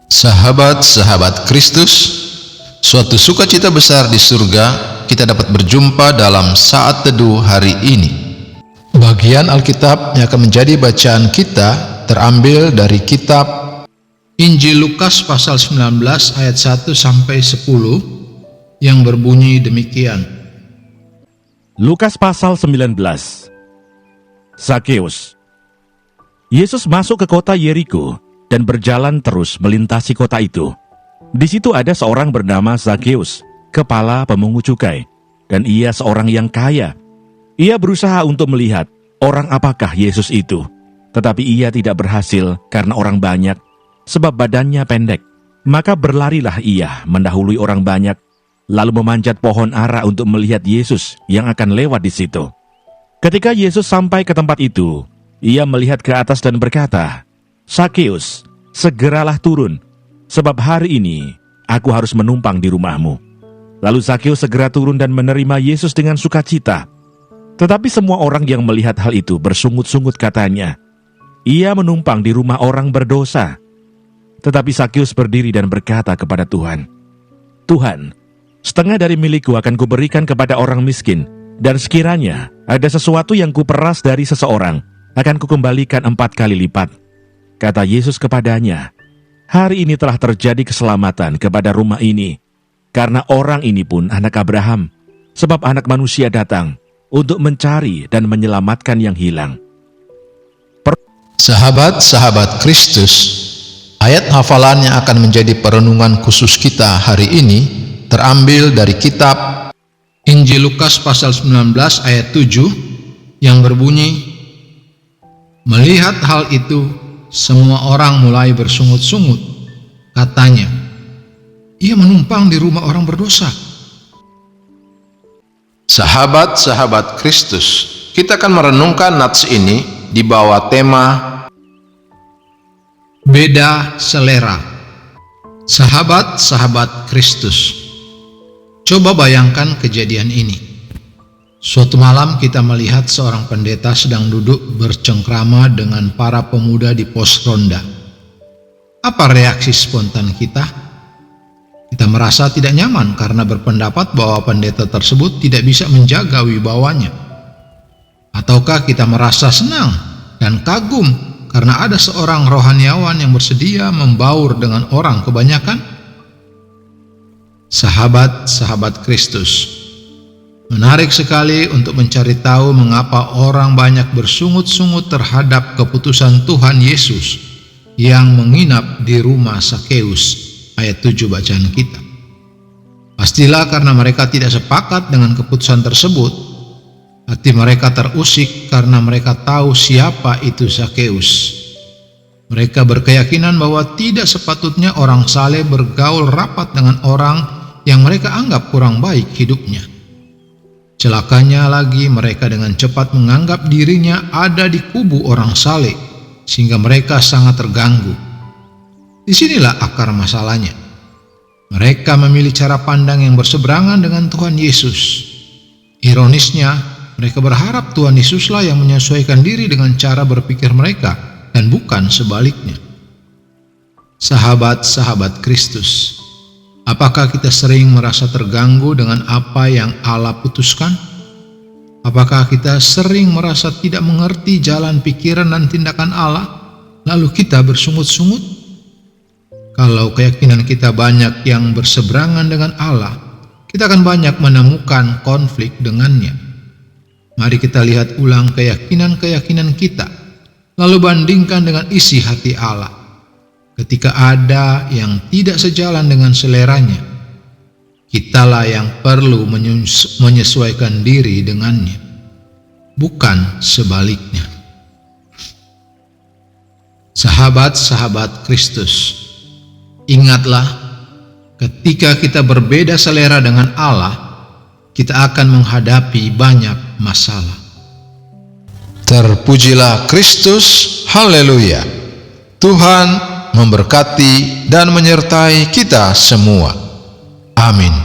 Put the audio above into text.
Sahabat-sahabat Kristus, suatu sukacita besar di surga kita dapat berjumpa dalam saat teduh hari ini. Bagian Alkitab yang akan menjadi bacaan kita terambil dari kitab Injil Lukas pasal 19 ayat 1 sampai 10 yang berbunyi demikian. Lukas pasal 19. Zakeus. Yesus masuk ke kota Yeriko dan berjalan terus melintasi kota itu. Di situ ada seorang bernama Zakeus, kepala pemungut cukai, dan ia seorang yang kaya. Ia berusaha untuk melihat orang apakah Yesus itu, tetapi ia tidak berhasil karena orang banyak, sebab badannya pendek. Maka berlarilah ia mendahului orang banyak, lalu memanjat pohon ara untuk melihat Yesus yang akan lewat di situ. Ketika Yesus sampai ke tempat itu, ia melihat ke atas dan berkata, "Zakeus, segeralah turun, sebab hari ini aku harus menumpang di rumahmu." Lalu Zakeus segera turun dan menerima Yesus dengan sukacita. Tetapi semua orang yang melihat hal itu bersungut-sungut katanya, "Ia menumpang di rumah orang berdosa." Tetapi Zakeus berdiri dan berkata kepada Tuhan, "Tuhan, setengah dari milikku akan kuberikan kepada orang miskin, dan sekiranya ada sesuatu yang kuperas dari seseorang, akan kukembalikan 4 kali lipat." Kata Yesus kepadanya, "Hari ini telah terjadi keselamatan kepada rumah ini, karena orang ini pun anak Abraham, sebab Anak Manusia datang untuk mencari dan menyelamatkan yang hilang." Sahabat-sahabat Kristus, ayat hafalan yang akan menjadi perenungan khusus kita hari ini terambil dari kitab Injil Lukas pasal 19 ayat 7 yang berbunyi, "Melihat hal itu, semua orang mulai bersungut-sungut. Katanya, 'Ia menumpang di rumah orang berdosa.'" Sahabat-sahabat Kristus, kita akan merenungkan nats ini di bawah tema Beda Selera. Sahabat-sahabat Kristus, coba bayangkan kejadian ini. Suatu malam kita melihat seorang pendeta sedang duduk bercengkrama dengan para pemuda di pos ronda. Apa reaksi spontan kita? Kita merasa tidak nyaman karena berpendapat bahwa pendeta tersebut tidak bisa menjaga wibawanya. Ataukah kita merasa senang dan kagum karena ada seorang rohaniawan yang bersedia membaur dengan orang kebanyakan? Sahabat-sahabat Kristus, menarik sekali untuk mencari tahu mengapa orang banyak bersungut-sungut terhadap keputusan Tuhan Yesus yang menginap di rumah Zakeus, ayat 7 bacaan kita. Pastilah karena mereka tidak sepakat dengan keputusan tersebut. Hati mereka terusik karena mereka tahu siapa itu Zakeus. Mereka berkeyakinan bahwa tidak sepatutnya orang saleh bergaul rapat dengan orang yang mereka anggap kurang baik hidupnya. Celakanya lagi, mereka dengan cepat menganggap dirinya ada di kubu orang saleh, sehingga mereka sangat terganggu. Disinilah akar masalahnya. Mereka memilih cara pandang yang berseberangan dengan Tuhan Yesus. Ironisnya, mereka berharap Tuhan Yesuslah yang menyesuaikan diri dengan cara berpikir mereka dan bukan sebaliknya. Sahabat-sahabat Kristus, apakah kita sering merasa terganggu dengan apa yang Allah putuskan? Apakah kita sering merasa tidak mengerti jalan pikiran dan tindakan Allah, lalu kita bersungut-sungut? Kalau keyakinan kita banyak yang berseberangan dengan Allah, kita akan banyak menemukan konflik dengannya. Mari kita lihat ulang keyakinan-keyakinan kita, lalu bandingkan dengan isi hati Allah. Ketika ada yang tidak sejalan dengan seleranya, kitalah yang perlu menyesuaikan diri dengannya, bukan sebaliknya. Sahabat-sahabat Kristus, ingatlah, ketika kita berbeda selera dengan Allah, kita akan menghadapi banyak masalah. Terpujilah Kristus, haleluya. Tuhan memberkati dan menyertai kita semua. Amin.